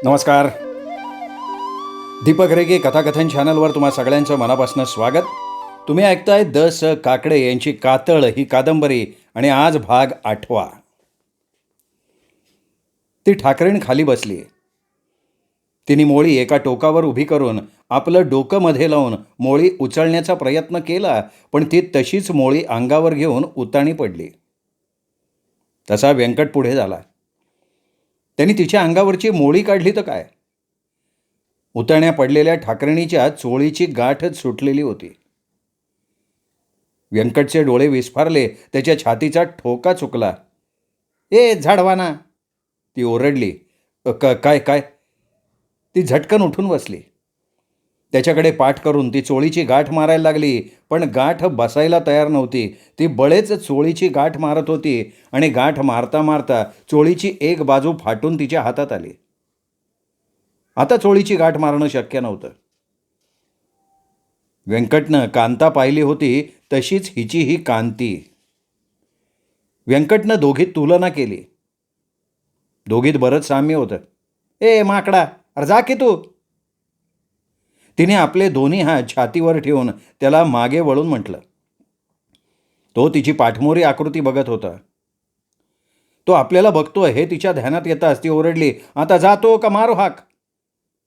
नमस्कार. दीपक रेगे कथाकथन चॅनलवर तुम्हा सगळ्यांचं मनापासून स्वागत. तुम्ही ऐकताय काकडे यांची कातळ ही कादंबरी आणि आज भाग 8. ती ठाकरेण खाली बसली. तिने मोळी एका टोकावर उभी करून आपलं डोकं मध्ये लावून मोळी उचलण्याचा प्रयत्न केला, पण ती तशीच मोळी अंगावर घेऊन उताणी पडली. तसा व्यंकट पुढे झाला. त्यांनी तिच्या अंगावरची मोळी काढली तर काय, उताण्या पडलेल्या ठाकरणीच्या चोळीची गाठच सुटलेली होती. व्यंकटचे डोळे विस्फारले. त्याच्या छातीचा ठोका चुकला. ए झाडवाना, ती ओरडली. काय काय? ती झटकन उठून बसली. त्याच्याकडे पाठ करून ती चोळीची गाठ मारायला लागली, पण गाठ बसायला तयार नव्हती. ती बळेच चोळीची गाठ मारत होती आणि गाठ मारता मारता चोळीची एक बाजू फाटून तिच्या हातात आली. आता चोळीची गाठ मारणं शक्य नव्हतं. व्यंकटनं कांता पाहिली होती तशीच हिची ही कांती. व्यंकटनं दोघीत तुलना केली. दोघीत बरंच साम्य होतं. ए माकडा, अरे जा की तू. तिने आपले दोन्ही हात छातीवर ठेवून त्याला मागे वळून म्हटलं. तो तिची पाठमोरी आकृती बघत होता. तो आपल्याला बघतोय हे तिच्या ध्यानात येताच ती ओरडली. आता जातो का मारू हाक?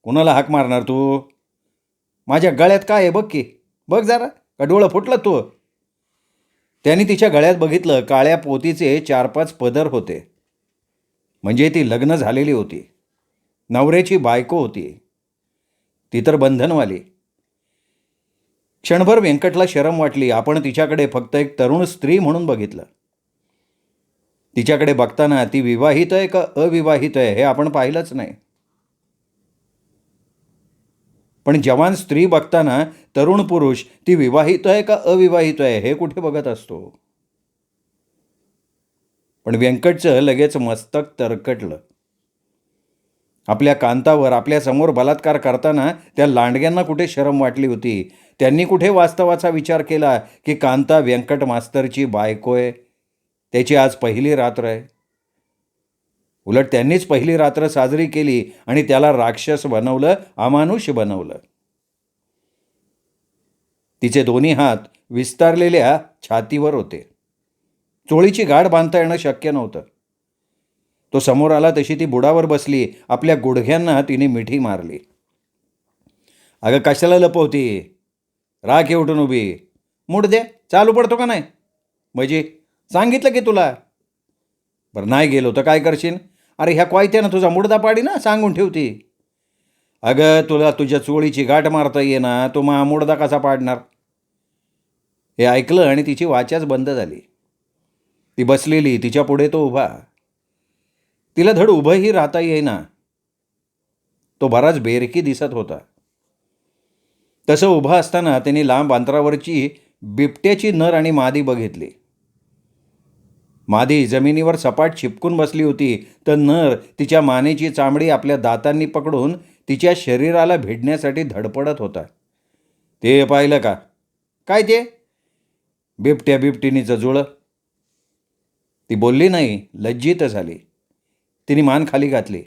कुणाला हाक मारणार तू? माझ्या गळ्यात काय आहे बघ की, बघ जरा, का डोळं फुटलं तू? त्याने तिच्या गळ्यात बघितलं. काळ्या पोतीचे 4-5 पदर होते. म्हणजे ती लग्न झालेली होती, नवऱ्याची बायको होती. ती तर बंधनवाली. क्षणभर व्यंकटला शरम वाटली. आपण तिच्याकडे फक्त एक तरुण स्त्री म्हणून बघितलं. तिच्याकडे बघताना ती विवाहित आहे का अविवाहित आहे हे आपण पाहिलंच नाही. पण जवान स्त्री बघताना तरुण पुरुष ती विवाहित आहे का अविवाहित आहे हे कुठे बघत असतो. पण व्यंकटचं लगेच मस्तक तरकटलं. आपल्या कांतावर आपल्यासमोर बलात्कार करताना त्या लांडग्यांना कुठे शरम वाटली होती? त्यांनी कुठे वास्तवाचा विचार केला की कांता व्यंकट मास्तरची बायको आहे, त्याची आज पहिली रात्र आहे. उलट त्यांनीच पहिली रात्र साजरी केली आणि त्याला राक्षस बनवलं, अमानुष बनवलं. तिचे दोन्ही हात विस्तारलेल्या छातीवर होते. चोळीची गाठ बांधता येणं शक्य नव्हतं. तो समोर आला तशी ती बुडावर बसली. आपल्या गुडघ्यांना तिने मिठी मारली. अगं कशाला लपवती? राख उठून उभी. मूड दे, चालू पडतो का नाही? म्हणजे सांगितलं की तुला. बरं नाही गेलो तर काय करशील? अरे ह्या क्वायत्यानं तुझा मुडदा पाडी ना, सांगून ठेवती. अगं तुला तुझ्या चोळीची गाठ मारता येईना, तो मा मुडदा कसा पाडणार? हे ऐकलं आणि तिची वाचाच बंद झाली. ती बसलेली, तिच्या पुढे तो उभा. तिला धड उभंही राहता येईना. तो बराच बेरकी दिसत होता. तसं उभा असताना त्यांनी लांब अंतरावरची बिबट्याची नर आणि मादी बघितली. मादी जमिनीवर सपाट चिपकून बसली होती, तर नर तिच्या मानेची चामडी आपल्या दातांनी पकडून तिच्या शरीराला भिडण्यासाठी धडपडत होता. ते पाहिलं का? काय ते? बिबट्याने जजुळं. ती बोलली नाही, लज्जित झाली. तिने मान खाली घातली.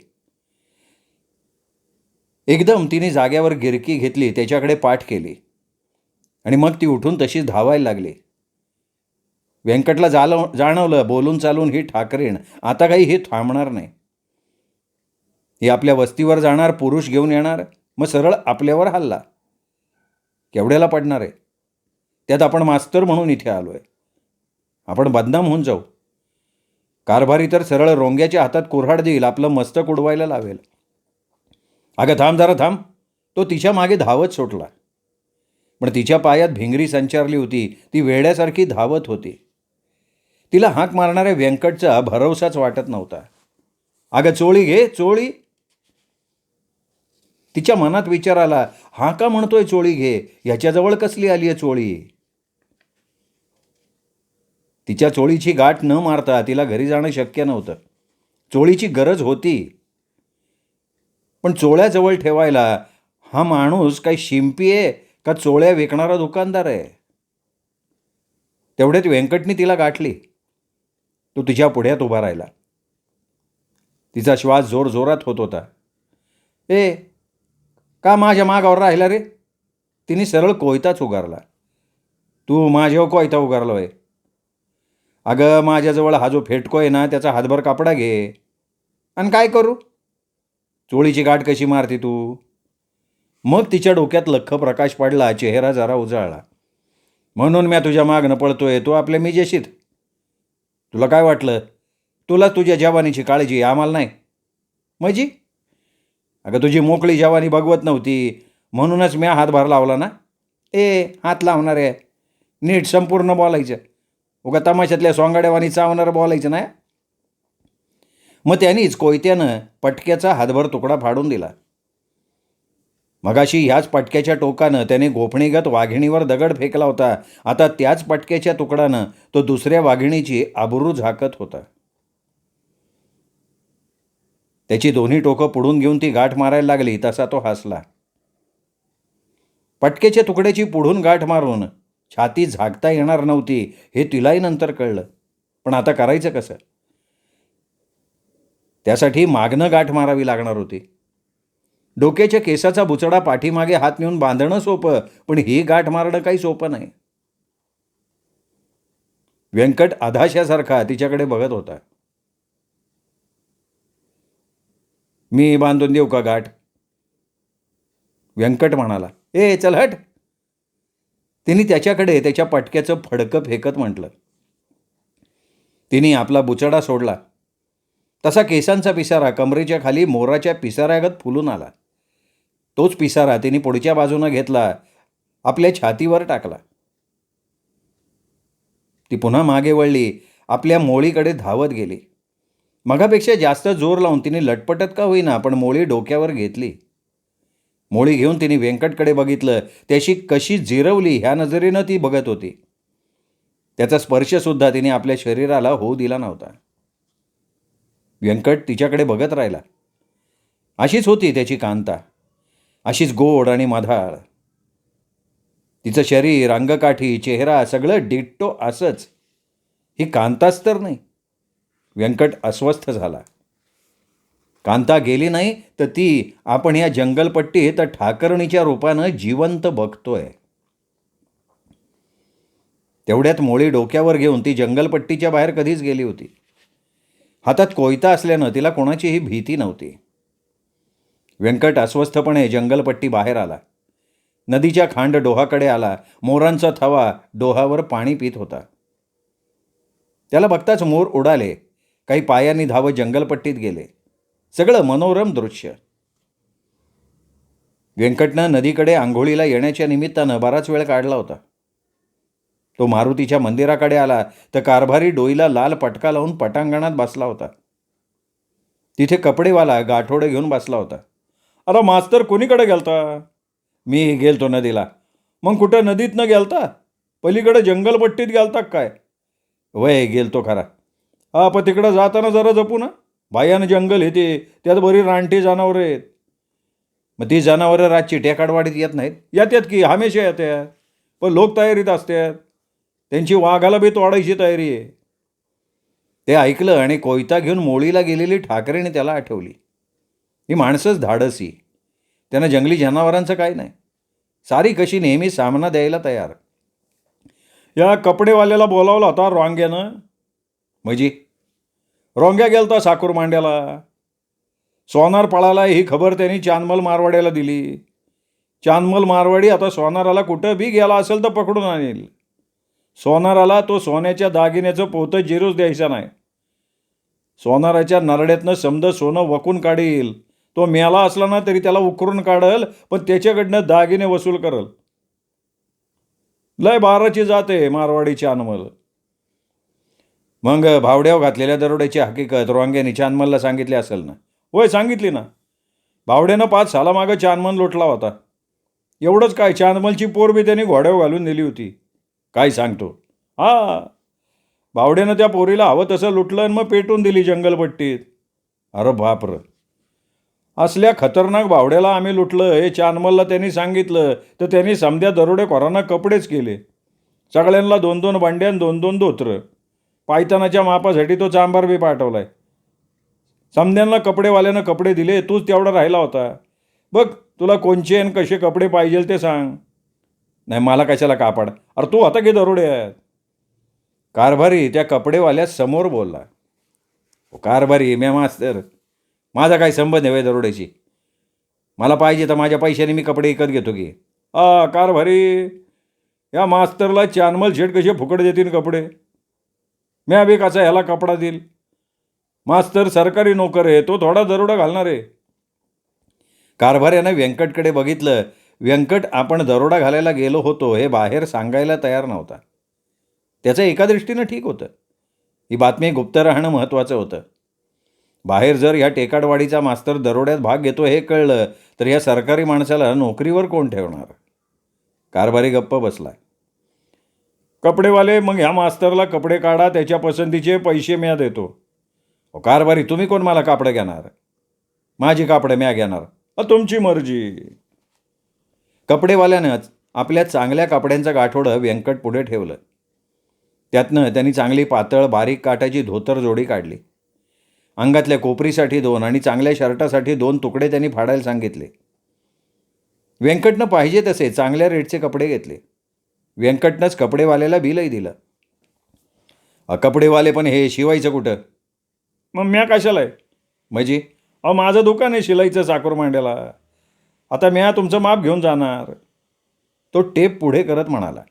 एकदम तिने जाग्यावर गिरकी घेतली, त्याच्याकडे पाठ केली आणि मग ती उठून तशीच धावायला लागली. व्यंकटला जाणवलं बोलून चालून ही ठाकरेण आता काही हे थांबणार नाही. ही आपल्या वस्तीवर जाणार, पुरुष घेऊन येणार, मग सरळ आपल्यावर हल्ला. केवढ्याला पडणार आहे? त्यात आपण मास्तर म्हणून इथे आलो आहे. आपण बदनाम होऊन जाऊ. कारभारी तर सरळ रोंग्याच्या हातात कुऱ्हाड देईल, आपलं मस्तक उडवायला लावेल. अगं थांब जरा थांब. तो तिच्या मागे धावत सुटला. पण तिच्या पायात भिंगरी संचारली होती. ती वेड्यासारखी धावत होती. तिला हाक मारणाऱ्या व्यंकटचा भरवसाच वाटत नव्हता. अगं चोळी घे, चोळी. तिच्या मनात विचार आला, हा का म्हणतोय चोळी घे? ह्याच्याजवळ कसली आली आहे चोळी? तिच्या चोळीची गाठ न मारता तिला घरी जाणं शक्य नव्हतं. चोळीची गरज होती, पण चोळ्याजवळ ठेवायला हा माणूस काही शिंपी आहे का चोळ्या विकणारा दुकानदार आहे? तेवढ्यात व्यंकटने तिला गाठली. तो तिच्या पुढ्यात उभा राहिला. तिचा श्वास जोरजोरात होत होता. ए, का माझ्या मागावर राहिला रे? तिने सरळ कोयताच उगारला. तू माझ्यावर कोयता उगारला होय? अगं, माझ्याजवळ हा जो फेटको आहे ना, त्याचा हातभर कापडा घे. आणि काय करू? चोळीची गाठ कशी मारते तू? मग तिच्या डोक्यात लख्ख प्रकाश पडला, चेहरा जरा उजाळला. म्हणून मी तुझ्या मागणं पळतोय, तू आपल्या मिजेशीत. तुला काय वाटलं? तुला तुझ्या जवानीची काळजी, आम्हाला नाही. म्हणजे? अगं, तुझी मोकळी जवानी बघवत नव्हती, म्हणूनच मी हातभार लावला ना. हात लावणार आहे, नीट संपूर्ण बोलायचं. उगा तमाशातल्या सोंगाड्यावानी चावणारं बोलायचं नाही. मग त्यानेच कोयत्यानं पटक्याचा हातभर तुकडा फाडून दिला. मगाशी ह्याच पटक्याच्या टोकानं त्याने गोफणीगत वाघिणीवर दगड फेकला होता. आता त्याच पटक्याच्या तुकडानं तो दुसऱ्या वाघिणीची आबरू झाकत होता. त्याची दोन्ही टोकं पुढून घेऊन ती गाठ मारायला लागली तसा तो हसला. पटक्याच्या तुकड्याची पुढून गाठ मारून छाती झाकता येणार नव्हती हे तिलाही नंतर कळलं. पण आता करायचं कसं? त्यासाठी मागणं गाठ मारावी लागणार होती. डोक्याच्या केसाचा बुचडा पाठीमागे हात नेऊन बांधणं सोपं, पण ही गाठ मारणं काही सोपं नाही. व्यंकट अधाशासारखा तिच्याकडे बघत होता. मी बांधून देऊ का गाठ? व्यंकट म्हणाला. चल हट. तिने त्याच्याकडे त्याच्या पटक्याचं फडकं फेकत म्हटलं. तिने आपला बुचडा सोडला. तसा केसांचा पिसारा कमरेच्या खाली मोराच्या पिसाऱ्यागत फुलून आला. तोच पिसारा तिने पुढच्या बाजूनं घेतला, आपल्या छातीवर टाकला. ती पुन्हा मागे वळली, आपल्या मोळीकडे धावत गेली. मगापेक्षा जास्त जोर लावून तिने लटपटत का होईना पण मोळी डोक्यावर घेतली. मोळी घेऊन तिने व्यंकटकडे बघितलं. त्याशी कशी जिरवली ह्या नजरेनं ती बघत होती. त्याचा स्पर्शसुद्धा तिने आपल्या शरीराला होऊ दिला नव्हता. व्यंकट तिच्याकडे बघत राहिला. अशीच होती त्याची कांता, अशीच गोड आणि मधाळ. तिचं शरीर, अंगकाठी, चेहरा सगळं डिट्टो असंच. ही कांताच तर नाही. व्यंकट अस्वस्थ झाला. कांता गेली नाही तर ती आपण या जंगलपट्टीत ठाकरणीच्या रूपानं जिवंत बघतोय. तेवढ्यात मोळी डोक्यावर घेऊन ती जंगलपट्टीच्या बाहेर कधीच गेली होती. हातात कोयता असल्यानं तिला कोणाचीही भीती नव्हती. व्यंकट अस्वस्थपणे जंगलपट्टी बाहेर आला. नदीच्या खांड डोहाकडे आला. मोरांचा थवा डोहावर पाणी पित होता. त्याला बघताच मोर उडाले. काही पायांनी धावत जंगलपट्टीत गेले. सगळं मनोरम दृश्य. व्यंकटनं नदीकडे आंघोळीला येण्याच्या निमित्तानं बराच वेळ काढला होता. तो मारुतीच्या मंदिराकडे आला तर कारभारी डोईला लाल पटका लावून पटांगणात बसला होता. तिथे कपडेवाला गाठोडे घेऊन बसला होता. अरे मास्तर, कोणीकडे गेलता? मी गेलतो नदीला. मग कुठं नदीत न गेलता? पलीकडे जंगलपट्टीत गेलता काय? वय गेलतो खरा. पण तिकडं जाताना जरा जपू ना. बायानं जंगल येते, त्यात बरी रानटी जनावरं आहेत. मग ती जनावरं रातची टेकाडवाडीत येत नाहीत? येतात की, हमेशा येतात. पण लोक तयारीत असतात. त्यांची वाघाला बी तोडायची तयारी आहे. ते ऐकलं आणि कोयता घेऊन मोळीला गेलेली ठाकरेने त्याला आठवली. ही माणसंच धाडसी. त्यांना जंगली जनावरांचं काय नाही. सारी कशी नेहमी सामना द्यायला तयार. या कपडेवाल्याला बोलावला होता रोंग्यानं. म्हणजे? रोंग्या गेलता साकूर मांड्याला. सोनार पळाला ही खबर त्यांनी चांदमल मारवाड्याला दिली. चांदमल मारवाडी आता सोनाराला कुठं बी गेला असेल तर पकडून आणेल. सोनाराला तो सोन्याच्या दागिन्याचं पोतं जिरूच द्यायचा नाही. सोनाराच्या नरड्यातनं समद सोनं वकून काढील. तो मेला असला ना तरी त्याला उकरून काढल, पण त्याच्याकडनं दागिने वसूल करल. लय बाराची जाते मारवाडी चांदमल. मग भावड्यावर घातलेल्या दरोड्याची हकीकत रोंग्याने चांदमलला सांगितली असेल ना? होय, सांगितली ना. भावड्यानं 5 सालामागं चांदमल लुटला होता. एवढंच काय, चांदमलची पोर बी त्यांनी घोड्यावर घालून नेली होती. काय सांगतो? भावड्यानं त्या पोरीला हवं तसं लुटलं आणि मग पेटून दिली जंगलपट्टीत. अरे बापरं. असल्या खतरनाक भावड्याला आम्ही लुटलं हे चांदमलला त्यांनी सांगितलं तर त्यांनी समध्या दरोडेखोरांना कपडेच केले. सगळ्यांना 2-2 भांड्यान 2-2 धोतरं. पायतानाच्या मापासाठी तो चांबार बी पाठवलाय. समध्यांना कपडेवाल्यानं कपडे दिले, तूच तेवढा राहिला होता. बघ तुला कोणचे आणि कसे कपडे पाहिजे ते सांग. नाही मला कशाला कापड, अरे तू आता घे दरोड्यात. कारभारी त्या कपडेवाल्या समोर बोलला. कारभारी म्या मास्तर, माझा काय संबंध आहे दरोड्याची. मला पाहिजे तर माझ्या पैशाने मी कपडे विकत घेतो की. कारभारी, या मास्तरला चानमल शेट कसे फुकट देतील कपडे. म्या बी कसा ह्याला कपडा देईल. मास्तर सरकारी नोकर आहे, तो थोडा दरोडा घालणार आहे. कारभाऱ्यानं व्यंकटकडे बघितलं. व्यंकट आपण दरोडा घालायला गेलो होतो हे बाहेर सांगायला तयार नव्हता. त्याचं एका दृष्टीनं ठीक होतं. ही बातमी गुप्त राहणं महत्त्वाचं होतं. बाहेर जर ह्या टेकाडवाडीचा मास्तर दरोड्यात भाग घेतो हे कळलं तर या सरकारी माणसाला नोकरीवर कोण ठेवणार. कारभारी गप्प बसला. कपडेवाले, मग ह्या मास्तरला कपडे काढा, त्याच्या पसंतीचे पैसे म्या देतो. कारभारी, तुम्ही कोण मला कापडं घेणार. माझी कापडं म्या घेणार. तुमची मर्जी. कपडेवाल्यानंच आपल्या चांगल्या कपड्यांचं गाठोडं व्यंकट पुढे ठेवलं. त्यातनं त्यांनी चांगली पातळ बारीक काठाची धोतर जोडी काढली. अंगातल्या कोपरीसाठी 2 आणि चांगल्या शर्टासाठी 2 तुकडे त्यांनी फाडायला सांगितले. व्यंकटनं पाहिजे तसे चांगल्या रेटचे कपडे घेतले. व्यंकटनंच कपडेवाल्याला बिलही दिलं. कपडेवाले पण हे शिवायचं कुठं. मग म्या कशाला आहे म्हणजे. माझं दुकान आहे शिलाईचं चाकोर मांड्याला. आता म्या तुमचं माप घेऊन जाणार. तो टेप पुढे करत म्हणाला.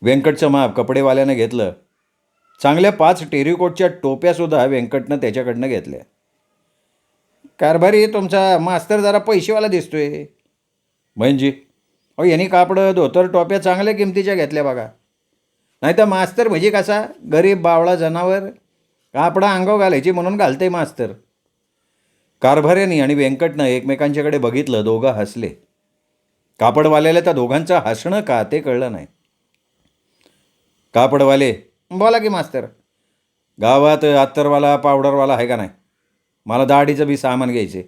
व्यंकटचं माप कपडेवाल्यानं घेतलं. चांगल्या 5 टेरिकोटच्या टोप्यासुद्धा व्यंकटनं त्याच्याकडनं घेतल्या. कारभारी, तुमचा मास्तर जरा पैसेवाला दिसतोय. म्हणजे यांनी कापडं धोतर टोप्या चांगल्या किमतीच्या घेतल्या बघा. नाही तर मास्तर म्हणजे कसा गरीब बावळा जनावर. कापडं अंगावर घालायची म्हणून घालते मास्तर. कारभाऱ्यांनी आणि व्यंकटनं एकमेकांच्याकडे बघितलं. दोघं हसले. कापडवाल्याला त्या दोघांचं हसणं का ते कळलं नाही. कापडवाले, बोला की मास्तर. गावात अत्तरवाला पावडरवाला आहे का नाही. मला दाढीचं बी सामान घ्यायचे.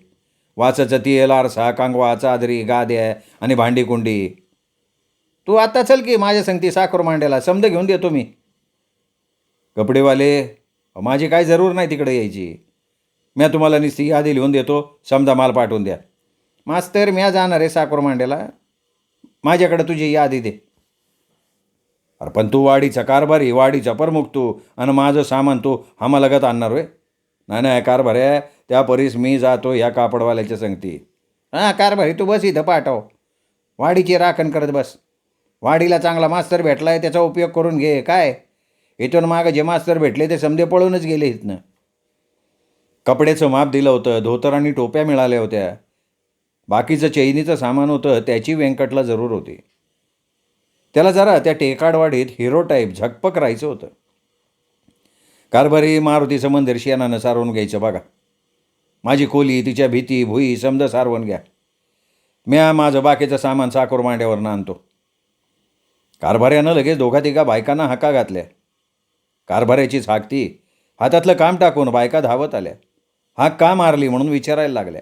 वासाचं तेल, आरसा, कांगवा, चादरी, गाद्या आणि भांडीकुंडी. तू आता चल की माझ्या संगती साखर मांड्याला, समजा घेऊन देतो मी. कपडेवाले, माझी काय जरूर नाही तिकडे यायची. म्या तुम्हाला नुसती यादी लिहून देतो, समजा माल पाठवून द्या. मास्तर, म्या जाणार आहे साखर मांड्याला, माझ्याकडे तुझी यादी दे. अरे पण तू वाडीचा कारभारी, वाडीचा प्रमुख तू, आणि माझं सामान तू लगत आणणार होय. नाही कारभाऱ्या, त्या परीस मी जातो ह्या कापडवाल्याच्या संगती. कारभारी, तू बस इथं पाठव. वाडीची राखण करत बस. वाडीला चांगला मास्तर भेटला आहे, त्याचा उपयोग करून घे. काय इथून मागं जे मास्तर भेटले ते समजे पळूनच गेले इथनं. कपड्याचं माप दिलं होतं. धोतर आणि टोप्या मिळाल्या होत्या. बाकीचं चैनीचं सामान होतं, त्याची व्यंकटला जरूर होती. त्याला जरा त्या टेकाडवाडीत हिरो टाईप झकपक राहायचं होतं. कारभारी, मारुतीचं मंदिर शेणानं सारवून घ्यायचं बघा. माझी खोली, तिच्या भीती भुई समजा सारवून घ्या. म्या माझं बाकीचं सामान साखर मांड्यावरनं आणतो. कारभाऱ्यानं लगेच 2-3 बायकांना हाका घातल्या. कारभाऱ्याचीच हाकती. हातातलं काम टाकून बायका धावत आल्या. हाक का मारली म्हणून विचारायला लागल्या.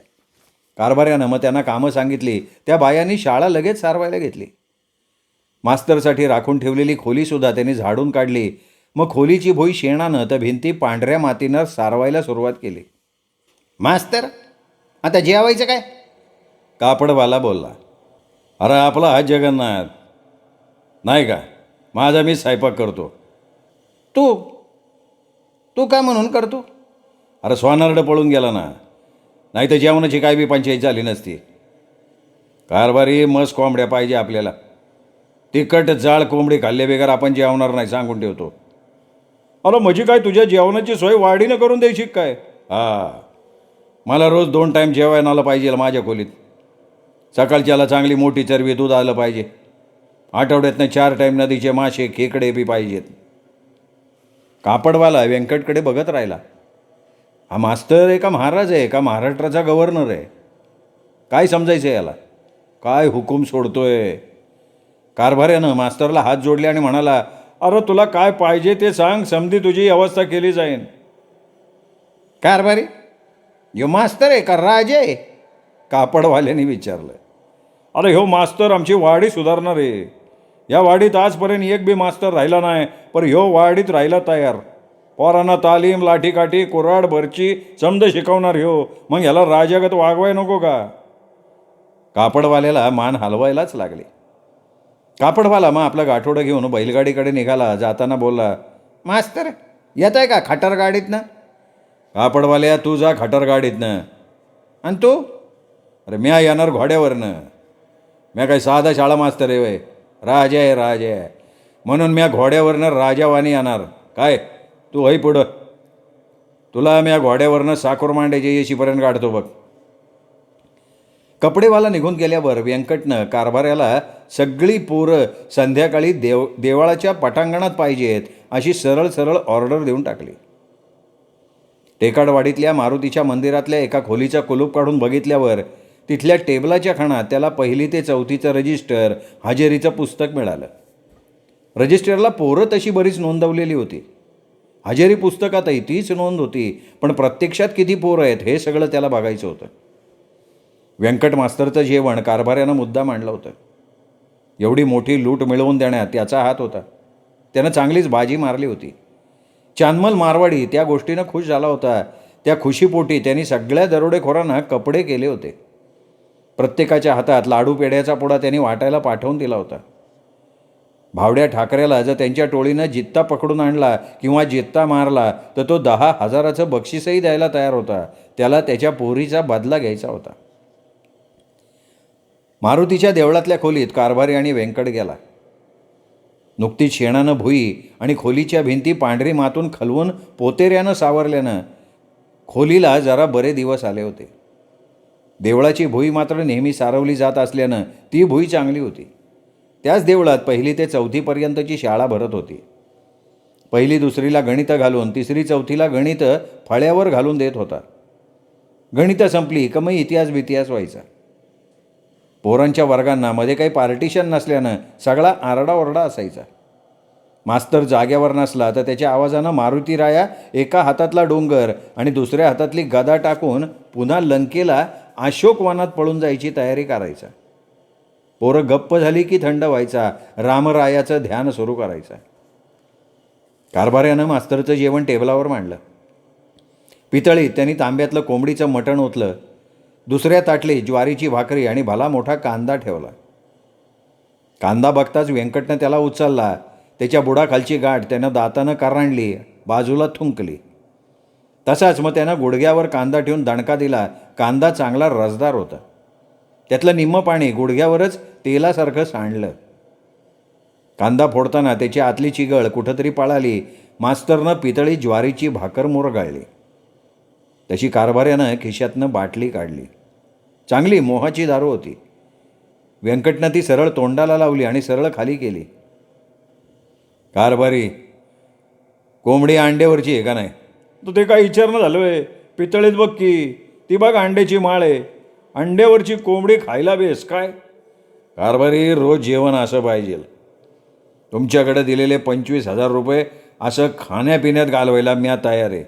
कारभाऱ्यानं मग त्यांना कामं सांगितली. त्या बायांनी शाळा लगेच सारवायला घेतली. मास्तरसाठी राखून ठेवलेली खोलीसुद्धा त्यांनी झाडून काढली. मग खोलीची भुई शेणानं तर भिंती पांढऱ्या मातीनं सारवायला सुरुवात केली. मास्तर, आता जेवायचं काय. कापडवाला बोलला. अरे आपला हा जगन्नाथ नाही का, माझा मी स्वयंपाक करतो. तू तू का म्हणून करतो. अरे स्वानार्ड पळून गेला ना, नाही तर जेवणाची काय बी पंचायत झाली नसती. कारभारी, मस्त कोंबड्या पाहिजे आपल्याला. तिखट जाळ कोंबडी खाल्ले बेगर आपण जेवणार नाही, सांगून ठेवतो. अरे म्हणजे काय, तुझ्या जेवणाची सोय वाढीनं करून द्यायची काय. मला रोज 2 टाईम जेवायला आलं पाहिजे माझ्या खोलीत. सकाळच्याला चांगली मोठी चरबी दूध आलं पाहिजे. आठवड्यातनं 4 टाईम नदीचे मासे खेकडे बी पाहिजेत. कापडवाला व्यंकटकडे बघत राहिला. हा मास्तर आहे का महाराज आहे का महाराष्ट्राचा गव्हर्नर आहे. काय समजायचं याला. काय हुकूम सोडतोय. कारभाऱ्यानं मास्तरला हात जोडले आणि म्हणाला, अरे तुला काय पाहिजे ते सांग, समधी तुझी अवस्था केली जाईन. कारभारी, यो मास्तर आहे का राज आहे. कापडवाल्याने विचारलं. अरे ह्यो मास्तर आमची वाडी सुधारणार आहे. या वाडीत आजपर्यंत एक बी मास्तर राहिला नाही, पण ह्यो वाडीत राहिला तयार. पोरांना तालीम, लाठीकाठी, कुऱ्हाड, बर्ची समज शिकवणार ह्यो. मग ह्याला राजागत वागवाय नको का. कापडवाल्याला मान हलवायलाच लागली. कापडवाला मग आपलं गाठोडं घेऊन बैलगाडीकडे निघाला. जाताना बोलला, मास्तर येत आहे का खटर गाडीतनं? कापडवाल्या, तू जा खटर गाडीतनं. आणि तू? अरे म्या येणार घोड्यावरनं. म्या काही साधा शाळा मास्तर आहे वय, राजा आहे राजा आहे, म्हणून म्या घोड्यावरनं राजावानी येणार. काय तू हई पुढं, तुला म्या घोड्यावरनं साखर मांडायचे येशीपर्यंत काढतो बघ. कपडेवाला निघून गेल्यावर व्यंकटनं कारभाऱ्याला सगळी पोरं संध्याकाळी देवळाच्या पटांगणात पाहिजेत अशी सरळ सरळ ऑर्डर देऊन टाकली. टेकाडवाडीतल्या मारुतीच्या मंदिरातल्या एका खोलीचा कुलूप काढून बघितल्यावर तिथल्या टेबलाच्या खणात त्याला 1ली ते 4थीचं रजिस्टर, हजेरीचं पुस्तक मिळालं. रजिस्टरला पोरं तशी बरीच नोंदवलेली होती. हजेरी पुस्तकातही तीच नोंद होती, पण प्रत्यक्षात किती पोरं आहेत हे सगळं त्याला बघायचं होतं. व्यंकट मास्तरचं जेवण कारभाऱ्यानं मुद्दा मांडलं होतं. एवढी मोठी लूट मिळवून देण्यात त्याचा हात होता. त्यानं चांगलीच बाजी मारली होती. चांदमल मारवाडी त्या गोष्टीनं खुश झाला होता. त्या खुशीपोटी त्यांनी सगळ्या दरोडेखोरांना कपडे केले होते. प्रत्येकाच्या हातात लाडू पेढ्याचा पुडा त्यांनी वाटायला पाठवून दिला होता. भावड्या ठाकऱ्याला जर त्यांच्या टोळीनं जित्ता पकडून आणला किंवा जित्ता मारला तर तो 10,000चं बक्षीसही द्यायला तयार होता. त्याला त्याच्या पोरीचा बदला घ्यायचा होता. मारुतीच्या देवळातल्या खोलीत कारभारी आणि व्यंकट गेला. नुकतीच शेणानं भुई आणि खोलीच्या भिंती पांढरी मातून खलवून पोतेऱ्यानं सावरल्यानं खोलीला जरा बरे दिवस आले होते. देवळाची भुई मात्र नेहमी सारवली जात असल्यानं ती भुई चांगली होती. त्याच देवळात 1ली ते 4थीपर्यंतची शाळा भरत होती. 1ली 2रीला गणितं घालून 3री 4थीला गणितं फळ्यावर घालून देत होता. गणितं संपली का मग इतिहास व्हायचा. पोरांच्या वर्गांना मध्ये काही पार्टिशन नसल्यानं सगळा आरडाओरडा असायचा. मास्तर जाग्यावर नसला तर त्याच्या आवाजानं मारुतीराया एका हातातला डोंगर आणि दुसऱ्या हातातली गदा टाकून पुन्हा लंकेला अशोकवनात पळून जायची तयारी करायचा. पोरं गप्प झाली की थंड व्हायचा. रामरायाचं ध्यान सुरू करायचा. कारभाऱ्यानं मास्तरचं जेवण टेबलावर मांडलं. पितळीत त्यांनी तांब्यातलं कोंबडीचं मटण ओतलं. दुसऱ्या ताटली ज्वारीची भाकरी आणि भला मोठा कांदा ठेवला. कांदा बघताच व्यंकटनं त्याला उचलला. त्याच्या बुडाखालची गाठ त्यानं दातानं करांडली, बाजूला थुंकली. तसाच मग त्यानं गुडघ्यावर कांदा ठेवून दणका दिला. कांदा चांगला रसदार होता. त्यातलं निम्मं पाणी गुडघ्यावरच तेलासारखं सांडलं. कांदा फोडताना त्याची आतली चिगळ कुठंतरी पळाली. मास्तरनं पितळी ज्वारीची भाकर मुरगाळली. तशी कारभाऱ्यानं खिशातनं बाटली काढली. चांगली मोहाची दारू होती. व्यंकटनं ती सरळ तोंडाला लावली आणि सरळ खाली केली. कारभारी, कोंबडी अंड्यावरची आहे का नाही? तर ते काय विचारणं झालं आहे? पितळीत बघ की, ती बघ अंड्याची माळ आहे. अंड्यावरची कोंबडी खायला बेस काय? कारभारी, रोज जेवण असं पाहिजे. तुमच्याकडे दिलेले 25,000 रुपये असं खाण्यापिण्यात घालवायला मी तयार आहे.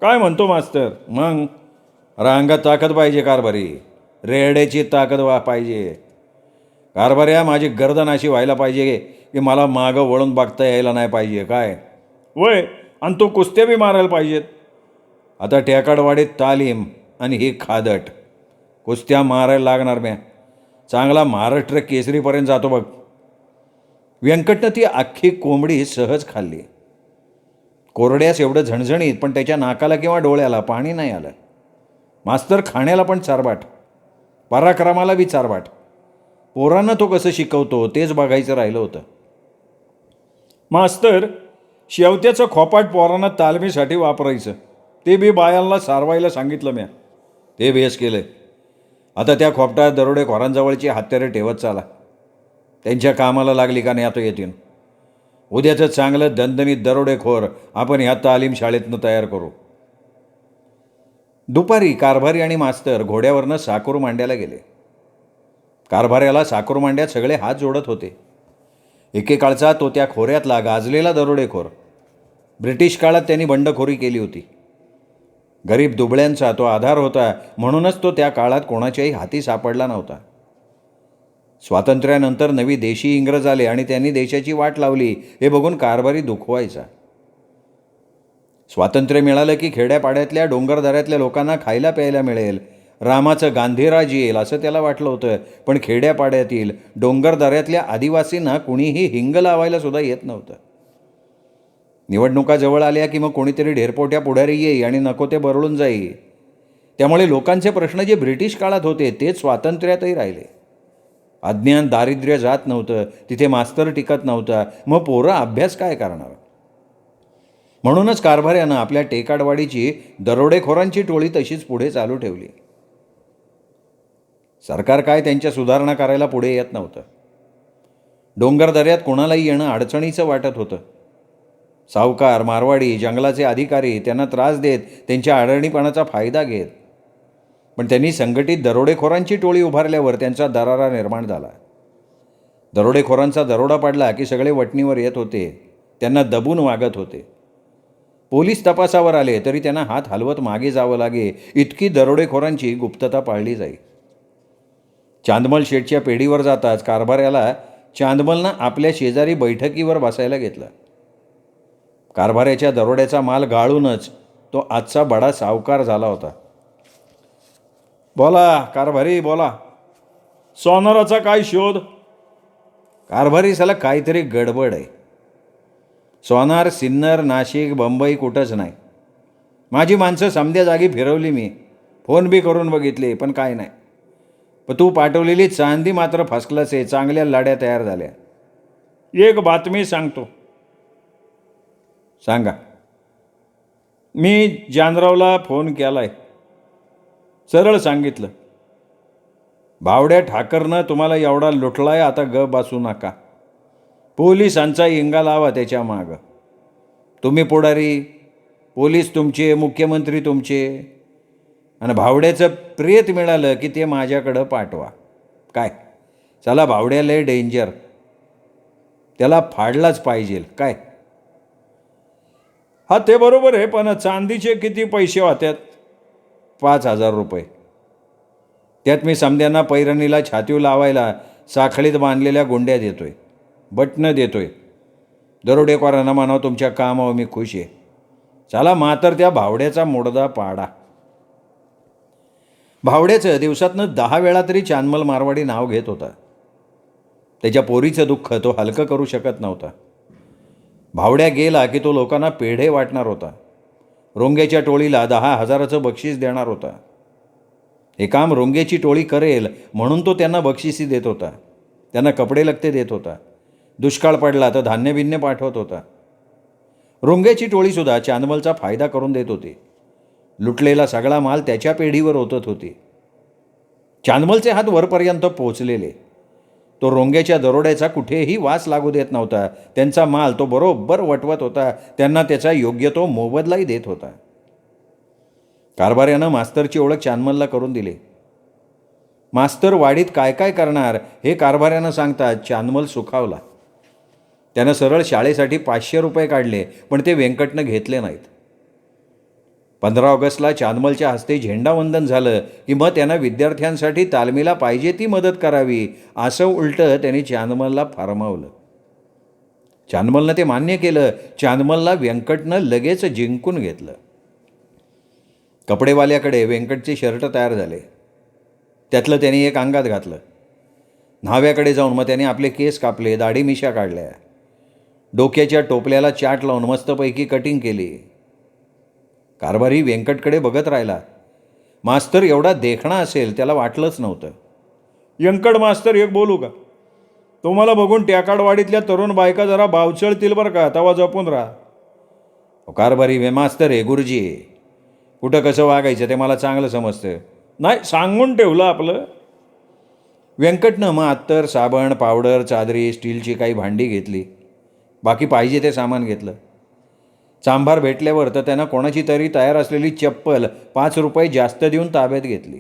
काय म्हणतो मास्तर? मग अंगात ताकद पाहिजे कारभारी, रेड्याची ताकद पाहिजे. कारभाऱ्या, माझी गर्दन अशी व्हायला पाहिजे की मला मागं वळून बघता यायला नाही पाहिजे. काय वय? आणि तो कुस्त्या बी मारायला पाहिजेत. आता टेकाडवाडीत तालीम आणि ही खादट. कुस्त्या मारायला लागणार. म्या चांगला महाराष्ट्र केसरीपर्यंत जातो बघ. व्यंकटनं ती अख्खी कोंबडी सहज खाल्ली. कोरड्यास एवढं झणझणीत, पण त्याच्या नाकाला किंवा डोळ्याला पाणी नाही आलं. मास्तर खाण्याला पण चारबाट, पराक्रमाला बी चारबाट. पोरांना तो कसं शिकवतो तेच बघायचं राहिलं होतं. मास्तर, शेवत्याचं खोपाट पोरांना तालमीसाठी वापरायचं, ते बी बायांना सारवायला सांगितलं म्या. ते बेस केलं. आता त्या खोपटात दरोडेखोरांजवळची हत्यारे ठेवत चाला. त्यांच्या कामाला लागली का नाही आता येतील. उद्याचं चांगलं दणदणीत दरोडेखोर आपण ह्या तालीम शाळेतनं तयार करू. दुपारी कारभारी आणि मास्तर घोड्यावरनं साकूर मांड्याला गेले. कारभाऱ्याला साकूर मांड्यात सगळे हात जोडत होते. एकेकाळचा तो त्या खोऱ्यातला गाजलेला दरोडेखोर. ब्रिटिश काळात त्यांनी बंडखोरी केली होती. गरीब दुबळ्यांचा तो आधार होता, म्हणूनच तो त्या काळात कोणाच्याही हाती सापडला नव्हता. स्वातंत्र्यानंतर नवी देशी इंग्रज आले आणि त्यांनी देशाची वाट लावली हे बघून कारभारी दुखवायचा. स्वातंत्र्य मिळालं की खेड्यापाड्यातल्या डोंगरदऱ्यातल्या लोकांना खायला प्यायला मिळेल रामाचं गांधीराज येईल असं त्याला वाटलं होतं. पण खेड्यापाड्यातील डोंगरदऱ्यातल्या आदिवासींना कुणीही हिंग लावायला सुद्धा येत नव्हतं. निवडणुका जवळ आल्या की मग कोणीतरी ढेरपोट्या पुढारी येई आणि नको ते बरळून जाई. त्यामुळे लोकांचे प्रश्न जे ब्रिटिश काळात होते तेच स्वातंत्र्यातही राहिले. अज्ञान दारिद्र्य जात नव्हतं, तिथे मास्तर टिकत नव्हता, मग पोरं अभ्यास काय करणार? म्हणूनच कारभाऱ्यानं आपल्या टेकाडवाडीची दरोडेखोरांची टोळी तशीच पुढे चालू ठेवली. सरकार काय त्यांच्या सुधारणा करायला पुढे येत नव्हतं. डोंगरदऱ्यात कोणालाही येणं अडचणीचं वाटत होतं. सावकार, मारवाडी, जंगलाचे अधिकारी त्यांना त्रास देत त्यांच्या अडणीपणाचा फायदा घेत. पण त्यांनी संघटित दरोडेखोरांची टोळी उभारल्यावर त्यांचा दरारा निर्माण झाला. दरोडेखोरांचा दरोडा पडला की सगळे वटणीवर येत होते, त्यांना दबून वागत होते. पोलीस तपासावर आले तरी त्यांना हात हलवत मागे जावं लागे, इतकी दरोडेखोरांची गुप्तता पाळली जाई. चांदमल शेठच्या पेढीवर जाताच कारभाऱ्याला चांदमलनं आपल्या शेजारी बैठकीवर बसायला घेतलं. कारभाऱ्याच्या दरोड्याचा माल गाळूनच तो आजचा बडा सावकार झाला होता. बोला कारभारी, बोला. सोनाराचा काय शोध? कारभारी साला काहीतरी गडबड आहे. सोनार सिन्नर नाशिक बंबई कुठंच नाही. माझी माणसं समध्या जागी फिरवली मी, फोन बी करून बघितले, पण काय नाही. पण तू पाठवलेली चांदी मात्र फर्स्ट क्लास आहे, चांगल्या लाड्या तयार झाल्या. एक बातमी सांगतो. सांगा. मी जानरावला फोन केलाय, सरळ सांगितलं. भावड्या ठाकरनं तुम्हाला एवढा लुटलाय, आता ग बसू नका. पोलिसांचा इंगा लावा त्याच्या मागं. तुम्ही पुढारी, पोलीस तुमचे, मुख्यमंत्री तुमचे, आणि भावड्याचं प्रेत मिळालं की ते माझ्याकडं पाठवा. काय चला, भावड्या लय डेंजर, त्याला फाडलाच पाहिजे. काय? हा ते बरोबर आहे, पण चांदीचे किती पैसे होत्यात? 5,000 रुपये. त्यात मी समध्यांना पैरणीला छातीव लावायला साखळीत बांधलेल्या गोंड्या देतोय, बटणं देतोय. दरोडेखोरांना म्हणावं तुमच्या कामावर मी खुश आहे. चला मात्र त्या भावड्याचा मुडदा पाडा. भावड्याचं दिवसातनं 10 वेळा तरी चांदमल मारवाडी नाव घेत होता. त्याच्या पोरीचं दुःख तो हलकं करू शकत नव्हता. भावड्या गेला की तो लोकांना पेढे वाटणार होता. रोंग्याच्या टोळीला 10,000चं बक्षीस देणार होता. हे काम रोंग्याची टोळी करेल म्हणून तो त्यांना बक्षिसी देत होता. त्यांना कपडे लत्ते देत होता. दुष्काळ पडला तर धान्य बिन्य पाठवत होता. रोंग्याची टोळीसुद्धा चांदमलचा फायदा करून देत होती. लुटलेला सगळा माल त्याच्या पेढीवर ओतत होती. चांदमलचे हात वरपर्यंत पोचलेले. तो रोंग्याच्या दरोड्याचा कुठेही वास लागू देत नव्हता. त्यांचा माल तो बरोबर वटवत होता. त्यांना त्याचा योग्य तो मोबदलाही देत होता. कारभाऱ्यानं मास्तरची ओळख चांदमलला करून दिली. मास्तर वाडीत काय काय करणार हे कारभाऱ्यानं सांगतात चांदमल सुखावला. त्यानं सरळ शाळेसाठी 500 रुपये काढले, पण ते व्यंकटनं घेतले नाहीत. 15 ऑगस्टला चांदमलच्या हस्ते झेंडावंदन झालं की मग त्यांना विद्यार्थ्यांसाठी तालमीला पाहिजे ती मदत करावी असं उलटं त्यांनी चांदमलला फरमावलं. चांदमलनं ते मान्य केलं. चांदमलला व्यंकटनं लगेच जिंकून घेतलं. कपडेवाल्याकडे व्यंकटचे शर्ट तयार झाले. त्यातलं त्यांनी एक अंगात घातलं. न्हाव्याकडे जाऊन मग त्याने आपले केस कापले, दाढी मिशा काढल्या. डोक्याच्या टोपल्याला चाट लावून मस्तपैकी कटिंग केली. कारभारी व्यंकटकडे बघत राहिला. मास्तर एवढा देखणा असेल त्याला वाटलंच नव्हतं. व्यंकट मास्तर, एक बोलू का? तुम्हाला बघून टेकाडवाडीतल्या तरुण बायका जरा बावचळतील बरं का, तवा जपून राहा. कारभारी वे मास्तर आहे, गुरुजी आहे. कुठं कसं वागायचं ते मला चांगलं समजतं. नाही, सांगून ठेवलं आपलं. व्यंकटनं मग अत्तर, साबण, पावडर, चादरी, स्टीलची काही भांडी घेतली. बाकी पाहिजे ते सामान घेतलं. चांभार भेटल्यावर तर त्यानं कोणाची तरी तयार असलेली चप्पल 5 रुपये जास्त देऊन ताब्यात घेतली.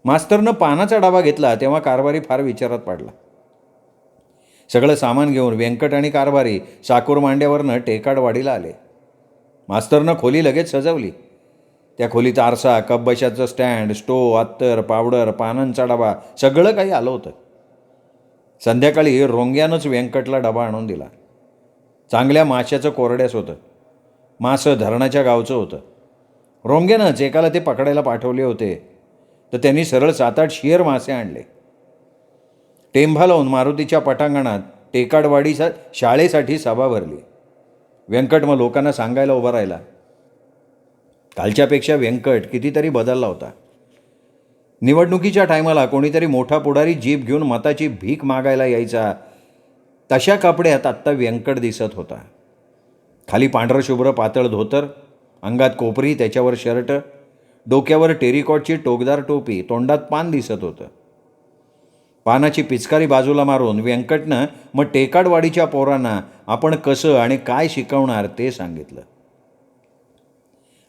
मास्तरनं पानाचा डबा घेतला तेव्हा कारभारी फार विचारात पडला. सगळं सामान घेऊन व्यंकट आणि कारभारी साकूर मांड्यावरनं टेकाडवाडीला आले. मास्तरनं खोली लगेच सजवली. त्या खोलीत आरसा, कपबशाचं स्टँड, स्टोव, अत्तर, पावडर, पानांचा डबा सगळं काही आलं होतं. संध्याकाळी रोंग्यानंच व्यंकटला डबा आणून दिला. चांगल्या माशाचं कोरड्यास होतं. मासं धरणाच्या गावचं होतं. रोंग्यानंच एकाला ते पकडायला पाठवले होते. तर त्यांनी सरळ 7-8 शियर मासे आणले. टेंभा लावून मारुतीच्या पटांगणात टेकाडवाडीच्या शाळेसाठी सभा भरली. व्यंकट मग लोकांना सांगायला उभा राहिला. कालच्यापेक्षा व्यंकट कितीतरी बदलला होता. निवडणुकीच्या टायमाला कोणीतरी मोठा पुढारी जीप घेऊन मताची भीक मागायला यायचा, तशा कपड्यात आत्ता व्यंकट दिसत होता. खाली पांढरं शुभ्र पातळ धोतर, अंगात कोपरी, त्याच्यावर शर्ट, डोक्यावर टेरिकॉटची टोकदार टोपी, तोंडात पान दिसत होतं. पानाची पिचकारी बाजूला मारून व्यंकटनं मग टेकाडवाडीच्या पोरांना आपण कसं आणि काय शिकवणार ते सांगितलं.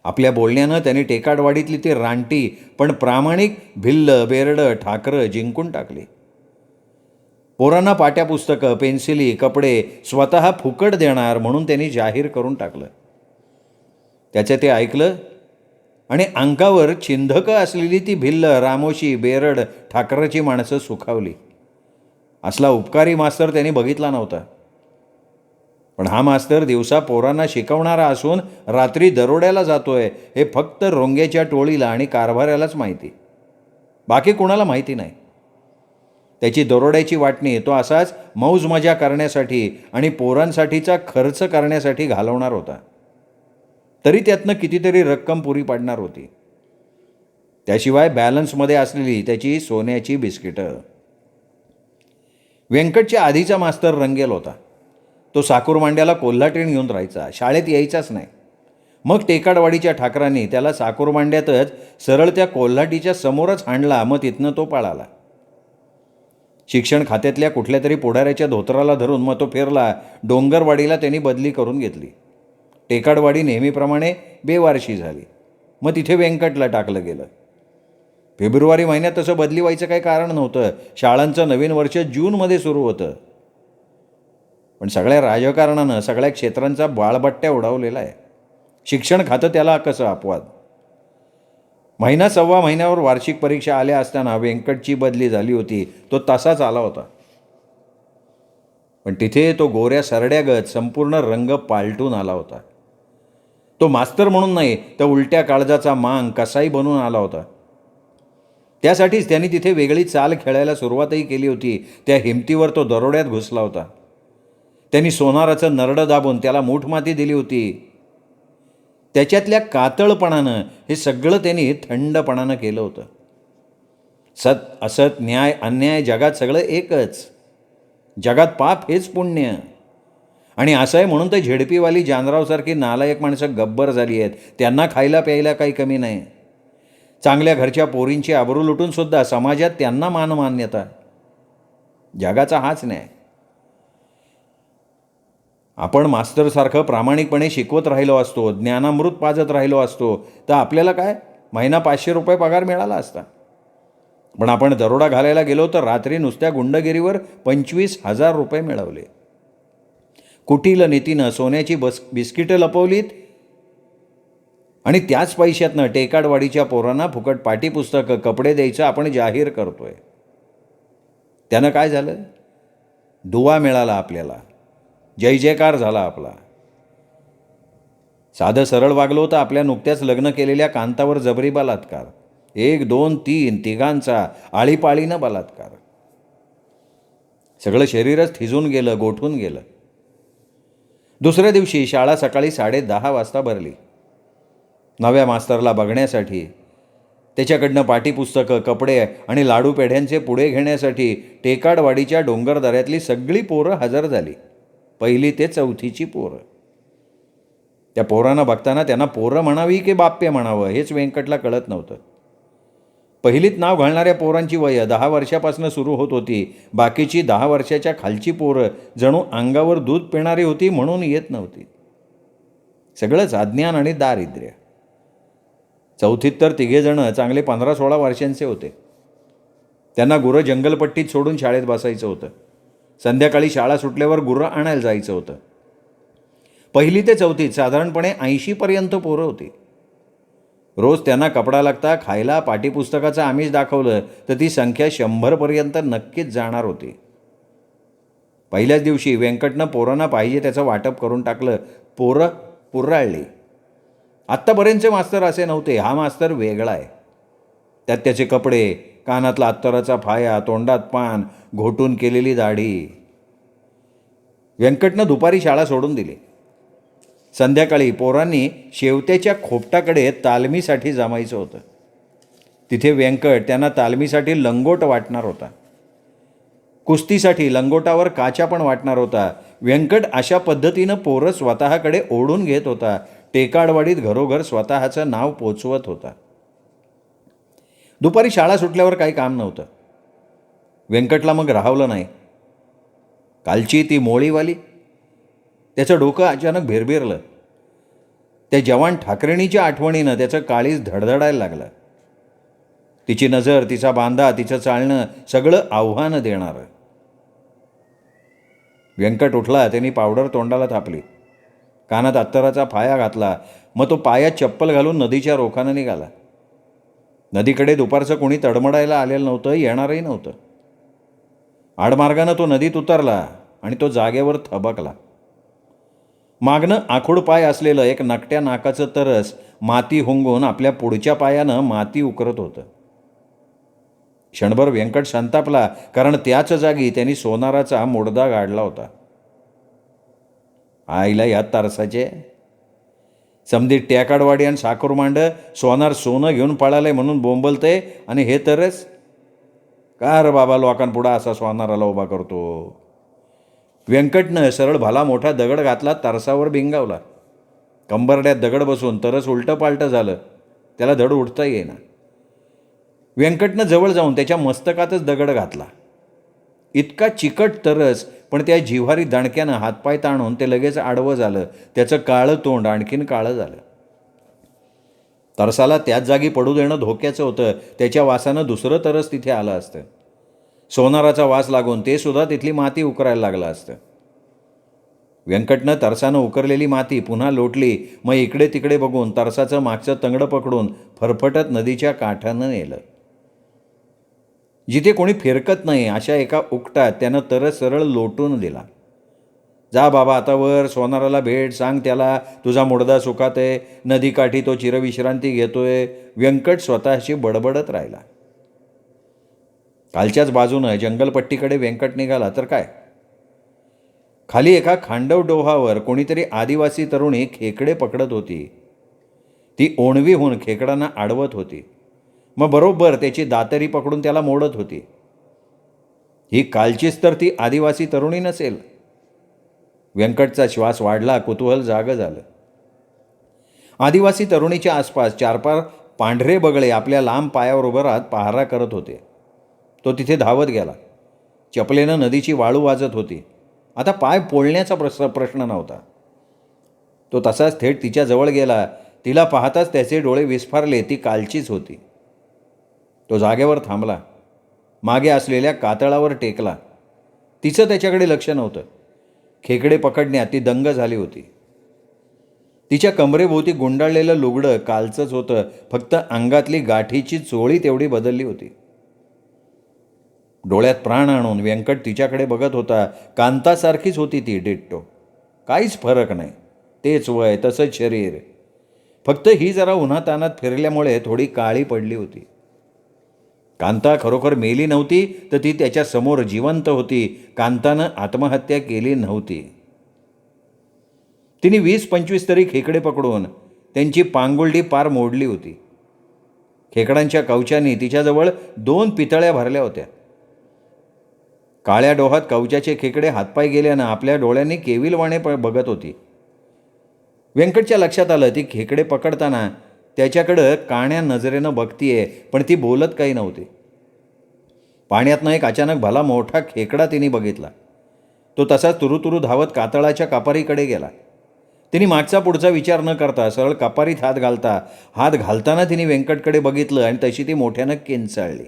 आपल्या बोलण्यानं त्यांनी टेकाडवाडीतली ती रानटी पण प्रामाणिक भिल्ल, बेरडं, ठाकरं जिंकून टाकली. पोरांना पाट्यापुस्तकं, पेन्सिली, कपडे स्वतः फुकट देणार म्हणून त्यांनी जाहीर करून टाकलं. त्याचं ते ऐकलं आणि अंगावर चिंधकं असलेली ती भिल्ल, रामोशी, बेरड, ठाकरची माणसं सुखावली. असला उपकारी मास्तर त्यांनी बघितला नव्हता. पण हा मास्तर दिवसा पोरांना शिकवणारा असून रात्री दरोड्याला जातोय हे फक्त रोंग्याच्या टोळीला आणि कारभाऱ्यालाच माहिती, बाकी कुणाला माहिती नाही. त्याची दरोड्याची वाटणी तो असाच मौज मजा करण्यासाठी आणि पोरांसाठीचा खर्च करण्यासाठी घालवणार होता. तरी त्यातनं कितीतरी रक्कम पुरी पाडणार होती. त्याशिवाय बॅलन्समध्ये असलेली त्याची सोन्याची बिस्किटं. व्यंकटच्या आधीचा मास्तर रंगेल होता. तो साकुरमांड्याला कोल्हाटीण घेऊन राहायचा, शाळेत यायचाच नाही. मग टेकाडवाडीच्या ठाकरांनी त्याला साकुरमांड्यातच सरळ त्या कोल्हाटीच्या समोरच हाणला. मग तिथनं तो पळाला. शिक्षण खात्यातल्या कुठल्या तरी पुढाऱ्याच्या धोतराला धरून मग तो फिरला. डोंगरवाडीला त्यांनी बदली करून घेतली. टेकाडवाडी नेहमीप्रमाणे बेवारशी झाली. मग तिथे व्यंकटला टाकलं गेलं. फेब्रुवारी महिन्यात तसं बदली व्हायचं काही कारण नव्हतं. शाळांचं नवीन वर्ष जूनमध्ये सुरू होतं. पण सगळ्या राजकारणानं सगळ्या क्षेत्रांचा बाळबट्ट्या उडवलेला आहे. शिक्षण खातं त्याला कसं अपवाद. महिना सव्वा महिन्यावर वार्षिक परीक्षा आल्या असताना व्यंकटची बदली झाली होती. तो तसाच आला होता. पण तिथे तो गोऱ्या सरड्यागत संपूर्ण रंग पालटून आला होता. तो मास्तर म्हणून नाही तर उलट्या काळजाचा मांग कसाही बनून आला होता. त्यासाठीच त्यांनी तिथे वेगळी चाल खेळायला सुरुवातही केली होती. त्या हिमतीवर तो दरोड्यात घुसला होता. त्यांनी सोनाराचं नरडं दाबून त्याला मूठमाती दिली होती. त्याच्यातल्या कातळपणानं हे सगळं त्यांनी थंडपणानं केलं होतं. सत असत, न्याय अन्याय जगात सगळं एकच. जगात पाप हेच पुण्य. आणि असं आहे म्हणून तर झेडपीवाली जानरावसारखी नालायक माणसं गब्बर झाली आहेत. त्यांना खायला प्यायला काही कमी नाही. चांगल्या घरच्या पोरींची आबरू लुटूनसुद्धा समाजात त्यांना मान्यता. जगाचा हाच न्याय. आपण मास्तरसारखं प्रामाणिकपणे शिकवत राहिलो असतो, ज्ञानामृत पाजत राहिलो असतो तर आपल्याला काय महिना 500 रुपये पगार मिळाला असता. पण आपण दरोडा घालायला गेलो तर रात्री नुसत्या गुंडगिरीवर 25,000 रुपये मिळवले. कुटील नीतीनं सोन्याची बिस्किटं लपवलीत आणि त्याच पैशातनं टेकाडवाडीच्या पोरांना फुकट पाटीपुस्तकं, कपडे द्यायचं आपण जाहीर करतोय. त्यानं काय झालं? दुवा मिळाला आपल्याला, जय जयकार झाला आपला. साधं सरळ वागलो तर आपल्या नुकत्याच लग्न केलेल्या कांतावर जबरी बलात्कार, 1, 2, 3 तिघांचा आळीपाळीनं बलात्कार. सगळं शरीरच थिजून गेलं, गोठून गेलं. दुसऱ्या दिवशी शाळा सकाळी 10:30 वाजता भरली. नव्या मास्तरला बघण्यासाठी, त्याच्याकडनं पाटीपुस्तकं, कपडे आणि लाडू पेढ्यांचे पुढे घेण्यासाठी टेकाडवाडीच्या डोंगरदऱ्यातली सगळी पोरं हजर झाली. 1ली ते 4थीची पोरं. त्या पोरांना बघताना त्यांना पोरं म्हणावी की बाप्य म्हणावं हेच व्यंकटला कळत नव्हतं. 1लीत नाव घालणाऱ्या पोरांची वय 10 वर्षापासून सुरू होत होती. बाकीची 10 वर्षाच्या खालची पोरं जणू अंगावर दूध पिणारी होती म्हणून येत नव्हती. सगळंच अज्ञान आणि दारिद्र्य. 4थीत तर तिघेजणं चांगले 15-16 वर्षांचे होते. त्यांना गुरं जंगलपट्टीत सोडून शाळेत बसायचं होतं. संध्याकाळी शाळा सुटल्यावर गुरं आणायला जायचं होतं. 1ली ते 4थीत साधारणपणे 80पर्यंत पोरं होती. रोज त्यांना कपडा लागता, खायला, पाटीपुस्तकाचं आमिष दाखवलं तर ती संख्या 100पर्यंत नक्कीच जाणार होती. पहिल्याच दिवशी व्यंकटनं पोरांना पाहिजे त्याचं वाटप करून टाकलं. पोरं पुर्राळली. आत्तापर्यंतचे मास्तर असे नव्हते. हा मास्तर वेगळा आहे. त्यात त्याचे कपडे, कानातला अत्तराचा फाया, तोंडात पान, घोटून केलेली दाढी. व्यंकटनं दुपारी शाळा सोडून दिली. संध्याकाळी पोरांनी शेवत्याच्या खोपटाकडे तालमीसाठी जमायचं होतं. तिथे व्यंकट त्यांना तालमीसाठी लंगोट वाटणार होता. कुस्तीसाठी लंगोटावर काच्या पण वाटणार होता. व्यंकट अशा पद्धतीनं पोरं स्वतःकडे ओढून घेत होता. टेकाडवाडीत घरोघर स्वतःचं नाव पोचवत होता. दुपारी शाळा सुटल्यावर काही काम नव्हतं. व्यंकटला मग राहवलं नाही. कालची ती मोळीवाली, त्याचं डोकं अचानक भिरभिरलं. त्या जवान ठाकरेणीच्या आठवणीनं त्याचं काळीज धडधडायला लागलं. तिची नजर, तिचा बांधा, तिचं चालणं सगळं आव्हानं देणारं. व्यंकट उठला. त्यांनी पावडर तोंडाला थापली, कानात अत्तराचा फाया घातला. मग तो पायात चप्पल घालून नदीच्या रोखानं निघाला. नदीकडे दुपारचं कोणी तडमडायला आलेलं नव्हतं, येणारही नव्हतं. आडमार्गानं तो नदीत उतरला आणि तो जागेवर थबकला. मागणं आखूड पाय असलेलं एक नकट्या नाकाचं तरस माती हुंगून आपल्या पुढच्या पायानं माती उकरत होतं. क्षणभर व्यंकट संतापला, कारण त्याच जागी त्यांनी सोनाराचा मुडदा गाडला होता. आईला या तरसाचे समधी टॅकाडवाडी आणि साखरमांड सोनार सोनं घेऊन पळालंय म्हणून बोंबलते, आणि हे तरस का रे बाबा लोकांपुढं असा सोनाराला उभा करतो. व्यंकटनं सरळ भला मोठा दगड घातला, तरसावर भिंगावला. कंबरड्यात दगड बसून तरस उलटं पालटं झालं. त्याला धड उठता येईना. व्यंकटनं जवळ जाऊन त्याच्या मस्तकातच दगड घातला. इतका चिकट तरस, पण त्या जिव्हारी दणक्यानं हातपाय ताणून ते लगेच आडवं झालं. त्याचं काळं तोंड आणखीन काळं झालं. तरसाला त्याच जागी पडू देणं धोक्याचं होतं. त्याच्या वासानं दुसरं तरस तिथे आलं असतं. सोनाराचा वास लागून ते सुद्धा तिथली माती उकरायला लागलं असतं. व्यंकटनं तरसानं उकरलेली माती पुन्हा लोटली. मग इकडे तिकडे बघून तरसाचं मागचं तंगडं पकडून फरफटत नदीच्या काठानं नेलं. जिथे कोणी फिरकत नाही अशा एका उकटात त्यानं तरस सरळ लोटून दिला. जा बाबा आता वर, सोनाराला भेट, सांग त्याला तुझा मुडदा सुखात आहे, नदीकाठी तो चिरविश्रांती घेतोय. व्यंकट स्वतःशी बडबडत राहिला. कालच्याच बाजूनं जंगलपट्टीकडे व्यंकट निघाला तर काय, खाली एका खांडव डोहावर कोणीतरी आदिवासी तरुणी खेकडे पकडत होती. ती ओणवीहून खेकडांना आडवत होती. मग बरोबर त्याची दातरी पकडून त्याला मोडत होती. ही कालचीच तर ती आदिवासी तरुणी नसेल. व्यंकटचा श्वास वाढला, कुतूहल जागं झालं. आदिवासी तरुणीच्या आसपास 4-5 पांढरे बगळे आपल्या लांब पायावर उभं राहत पहारा करत होते. तो तिथे धावत गेला. चपलेनं नदीची वाळू वाजत होती. आता पाय पोळण्याचा प्रश्न नव्हता. तो तसाच थेट तिच्याजवळ गेला. तिला पाहताच त्याचे डोळे विस्फारले. ती कालचीच होती. तो जागेवर थांबला. मागे असलेल्या कातळावर टेकला. तिचं त्याच्याकडे लक्ष नव्हतं. खेकडे पकडण्यात ती दंग झाली होती. तिच्या कमरेभोवती गुंडाळलेलं लुगडं कालचंच होतं, फक्त अंगातली गाठीची चोळी तेवढी बदलली होती. डोळ्यात प्राण आणून व्यंकट तिच्याकडे बघत होता. कांतासारखीच होती ती डिट्टो. काहीच फरक नाही. तेच वय, तसंच शरीर. फक्त ही जरा उन्हातानात फिरल्यामुळे थोडी काळी पडली होती. कांता खरोखर मेली नव्हती, तर ती त्याच्या समोर जिवंत होती. कांतानं आत्महत्या केली नव्हती. तिने 20-25 तरी खेकडे पकडून त्यांची पांगुलडी पार मोडली होती. खेकडांच्या कवचांनी तिच्याजवळ 2 पितळ्या भरल्या होत्या. काळ्या डोहात कवचाचे खेकडे हातपाय गेल्यानं आपल्या डोळ्यांनी केविलवाणे बघत होती. व्यंकटच्या लक्षात आलं ती खेकडे पकडताना त्याच्याकडं काण्या नजरेनं बघतीये, पण ती बोलत काही नव्हती. पाण्यातनं एक अचानक भला मोठा खेकडा तिने बघितला. तो तसाच तुरुतुरू धावत कातळाच्या कापारीकडे गेला. तिने मागचा पुढचा विचार न करता सरळ कापारीत हात घालताना तिने व्यंकटकडे बघितलं आणि तशी ती मोठ्यानं किंचाळली.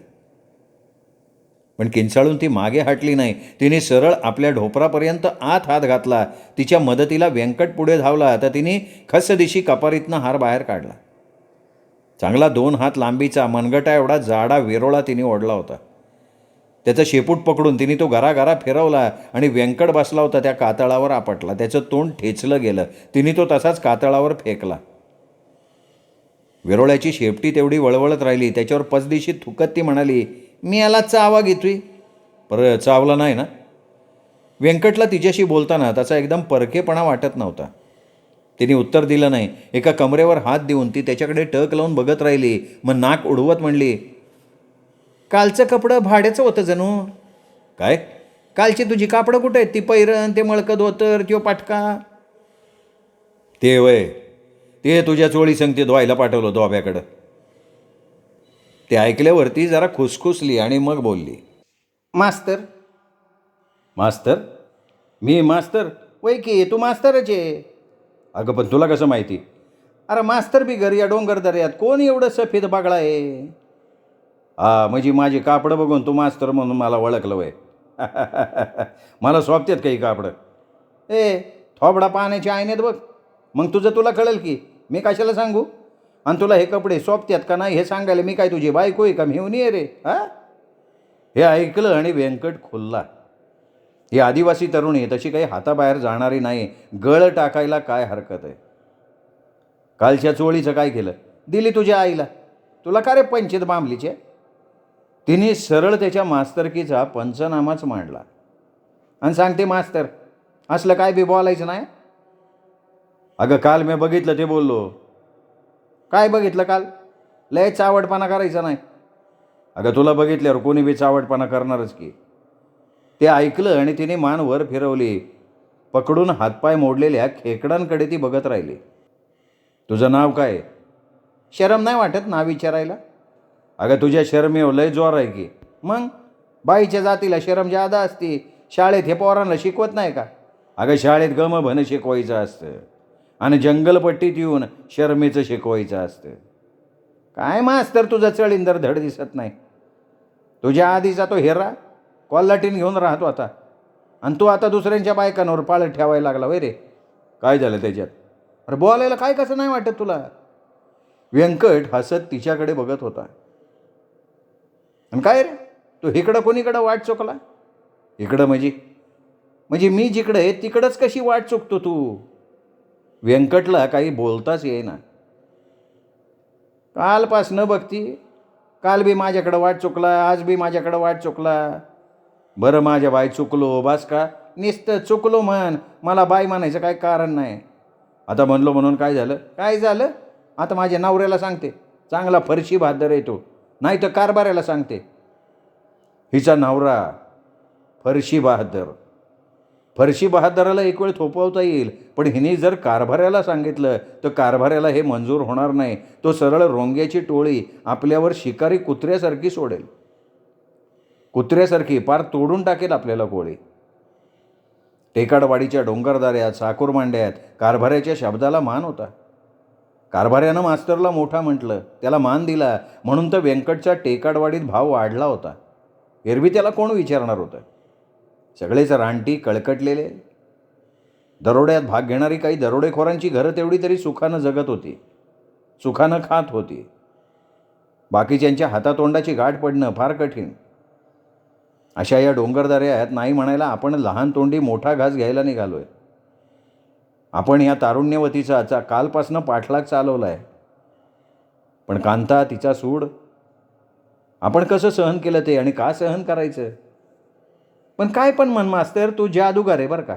पण किंचाळून ती मागे हटली नाही. तिने सरळ आपल्या ढोपरापर्यंत आत हात घातला. तिच्या मदतीला व्यंकट पुढे धावला तर तिने खसदिशी कपारीतनं हार बाहेर काढला. चांगला 2 हात लांबीचा मनगटा एवढा जाडा विरोळा तिने ओढला होता. त्याचं शेपूट पकडून तिने तो घराघरा फिरवला आणि व्यंकट बसला होता त्या कातळावर आपटला. त्याचं तोंड ठेचलं गेलं. तिने तो तसाच कातळावर फेकला. विरोळ्याची शेपटी तेवढी वळवळत राहिली. त्याच्यावर पसदिशी थुकत ती म्हणाली, मी याला चावा घेतोय. पर चावला नाही ना? व्यंकटला तिच्याशी बोलताना त्याचा एकदम परकेपणा वाटत नव्हता. तिने उत्तर दिलं नाही. एका कमरेवर हात देऊन ती त्याच्याकडे टक लावून बघत राहिली. मग नाक उडवत म्हणली, कालचं कपडं भाड्याचं होतं जणू. काय? कालची तुझी कापडं कुठे आहेत? ती पैरण, ते मळकं धोतर, त्यो पाटका. ते वय, ते तुझ्या चोळी संगती धुवायला पाठवलं धोब्याकडं. ते ऐकल्यावरती जरा खुसखुसली आणि मग बोलली, मास्तर. मास्तर? मी मास्तर? वय की तू मास्तरच आहे. अगं पण तुला कसं माहिती? अरे मास्तर बिगर या डोंगर दर्यात कोण एवढं सफेद बागळा आहे? म्हणजे माझी कापडं बघून तू मास्तर म्हणून मला ओळखलं वय. मला सोबत्यात काही कापडं? थोबडा पाण्याच्या आयनेत बघ, मग तुला कळेल की. मी कशाला सांगू? आणि तुला हे कपडे सोबत्यात का नाही हे सांगायला मी काय तुझी बायको आहे का? घेऊन ये रे. हे ऐकलं आणि व्यंकट खुलला. ही आदिवासी तरुणी तशी काही हाताबाहेर जाणारी नाही. गळ टाकायला काय हरकत आहे? कालच्या चोळीचं काय केलं? दिली तुझ्या आईला. तुला का रे पंचित बांबलीचे? तिने सरळ त्याच्या मास्तरकीचा पंचनामाच मांडला आणि सांगते, मास्तर असलं काय बी बोलायचं नाही. अगं काल मी बघितलं ते बोललो. काय बघितलं काल? लय चावटपणा करायचा नाही. अगं तुला बघितल्यावर कोणी बी चावटपणा करणारच की. ते ऐकलं आणि तिने मान वर फिरवली. पकडून हातपाय मोडलेल्या खेकडांकडे ती बघत राहिली. तुझं नाव काय? शरम नाही वाटत नाव विचारायला? अगं तुझ्या शरमेवर लय जोर आहे की. मग बाईच्या जातीला शरम जादा असते. शाळेत हे पोरांना शिकवत नाही का? अगं शाळेत गम भनं शिकवायचं असतं आणि जंगलपट्टीत येऊन शरमेचं शिकवायचं असतं. काय मास्तर तुझा चळींदर धड दिसत नाही. तुझ्या आधीचा तो हेरा कॉल्लाटीन घेऊन राहतो आता, आणि तू आता दुसऱ्यांच्या बायकांवर पाळत ठेवायला लागला वय रे. काय झालं त्याच्यात? अरे बोलायला काय कसं नाही वाटत तुला? व्यंकट हसत तिच्याकडे बघत होता. आणि काय रे तू इकडं कोणीकडं वाट चुकला? इकडं म्हणजे मी जिकडं आहे तिकडंच कशी वाट चुकतो तू? व्यंकटला काही बोलताच येईना. कालपासनं बघती, काल बी माझ्याकडं वाट चुकला, आज बी माझ्याकडं वाट चुकला. बरं माझ्या बाई चुकलो बास का? नुसतं चुकलो म्हण, मला बाई म्हणायचं काय कारण नाही. आता म्हणलो म्हणून काय झालं? काय झालं? आता माझ्या नवऱ्याला सांगते चांगला फरशी बहादर आहे तो, नाही तर कारभाऱ्याला सांगते. हिचा नवरा फरशी बहादर. फरशी बहादराला एक वेळ थोपवता येईल, पण हिने जर कारभाऱ्याला सांगितलं तर कारभाऱ्याला हे मंजूर होणार नाही. तो सरळ रोंग्याची टोळी आपल्यावर शिकारी कुत्र्यासारखी सोडेल. कुत्र्यासारखी पार तोडून टाकेल आपल्याला कोळी. टेकाडवाडीच्या डोंगरदाऱ्यात चाकूरमांड्यात कारभाऱ्याच्या शब्दाला मान होता. कारभाऱ्यानं मास्तरला मोठा म्हटलं, त्याला मान दिला, म्हणून तर व्यंकटच्या टेकाडवाडीत भाव वाढला होता. एरवी त्याला कोण विचारणार होतं? सगळेच रानटी कळकटलेले. दरोड्यात भाग घेणारी काही दरोडेखोरांची घरं तेवढी तरी सुखानं जगत होती, सुखानं खात होती. बाकीच्यांच्या हातातोंडाची गाठ पडणं फार कठीण. अशा या डोंगरदऱ्यात नाही म्हणायला आपण लहान तोंडी मोठा घास घ्यायला निघालोय. आपण या तारुण्यवतीचा कालपासनं पाठलाग चालवला आहे. पण कांता, तिचा सूड, आपण कसं सहन केलं ते आणि का सहन करायचं? पण काय पण म्हण मास्तर, तू जादूगार आहे बरं का.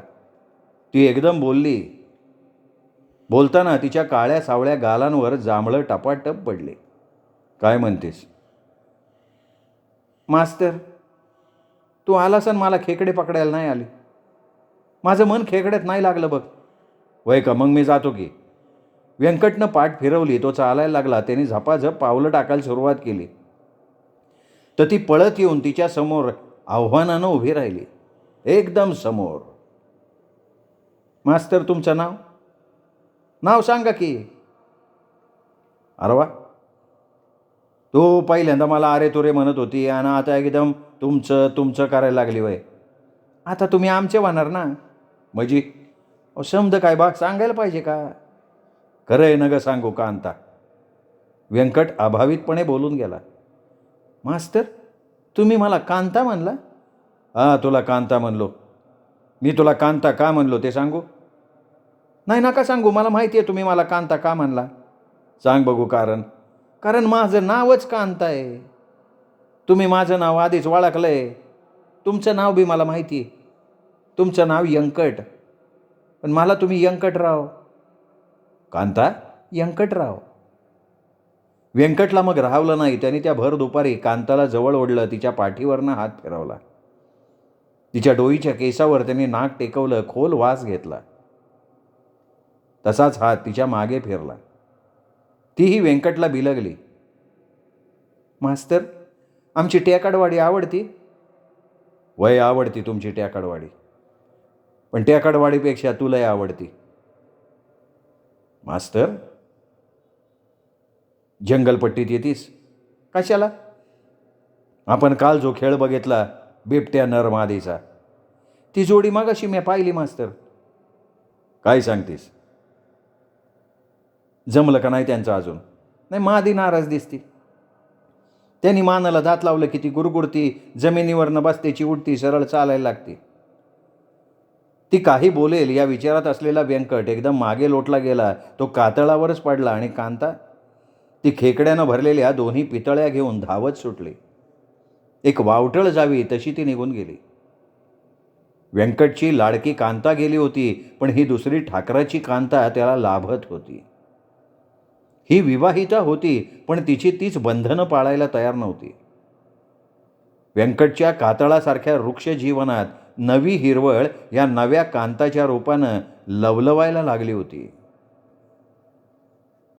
ती एकदम बोलली. बोलताना तिच्या काळ्या सावळ्या गालांवर जांभळं टपाटप पडले. काय म्हणतेस? मास्तर तू आलास आणि मला खेकडे पकडायला नाही आली. माझं मन खेकड्यात नाही लागलं बघ. वय का? मग मी जातो की. व्यंकटनं पाठ फिरवली. तो चालायला लागला. त्याने झपाझप पावलं टाकायला सुरुवात केली. तर ती पळत येऊन तिच्या समोर आव्हानानं उभी राहिली, एकदम समोर. मास्तर तुमचं नाव? नाव सांगा की. अरे वा, तू पहिल्यांदा मला अरे तुरे म्हणत होती आणि आता एकदम तुमचं तुमचं करायला लागली वय. आता तुम्ही आमचे होणार ना. म्हणजे शब्द काय बाग सांगायला पाहिजे का? खरं आहे न ग सांगू कांता. व्यंकट अभावितपणे बोलून गेला. मास्तर तुम्ही मला कांता म्हणला? तुला कांता म्हणलो. मी तुला कांता का म्हणलो ते सांगू? नाही नका सांगू, मला माहिती आहे तुम्ही मला कांता का म्हणला. सांग बघू कारण. कारण माझं नावच कांता आहे. तुम्ही माझं नाव आधीच ओळखलंय. तुमचं नाव बी मला माहिती आहे. तुमचं नाव व्यंकट. पण मला तुम्ही व्यंकटराव. कांता? व्यंकटराव. व्यंकटला मग राहावलं नाही. त्याने त्या भर दुपारी कांताला जवळ ओढलं, तिच्या पाठीवरनं हात फिरवला. तिच्या डोईच्या केसावर त्यांनी नाक टेकवलं, खोल वास घेतला. तसाच हात तिच्या मागे फिरला. तीही व्यंकटला बिलगली. मास्तर, आमची टेकाडवाडी आवडती? वय आवडती तुमची टेकाडवाडी, पण टेकाडवाडीपेक्षा तुलाही आवडती. मास्तर, जंगलपट्टीत येतीस? कशाला? आपण काल जो खेळ बघितला, बिबट्या नर मादीचा, ती जोडी मगाशी मी पाहिली मास्तर. काय सांगतीस? जमलं का नाही त्यांचं अजून? नाही, मादी नाराज दिसती. त्यांनी मानाला दात लावलं की ती गुरगुरती, जमिनीवरनं बसतेची उठती, सरळ चालायला लागती. ती काही बोलेल या विचारात असलेला व्यंकट एकदम मागे लोटला गेला. तो कातळावरच पडला आणि कांता ती खेकड्यानं भरलेल्या दोन्ही पितळ्या घेऊन धावत सुटली. एक वावटळ जावी तशी ती निघून गेली. व्यंकटची लाडकी कांता गेली होती, पण ही दुसरी ठाकराची कांता त्याला लाभत होती. ही विवाहिता होती, पण तिची तीच बंधनं पाळायला तयार नव्हती. व्यंकटच्या कातळासारख्या वृक्ष जीवनात नवी हिरवळ या नव्या कांताच्या रूपानं लवलवायला लागली होती.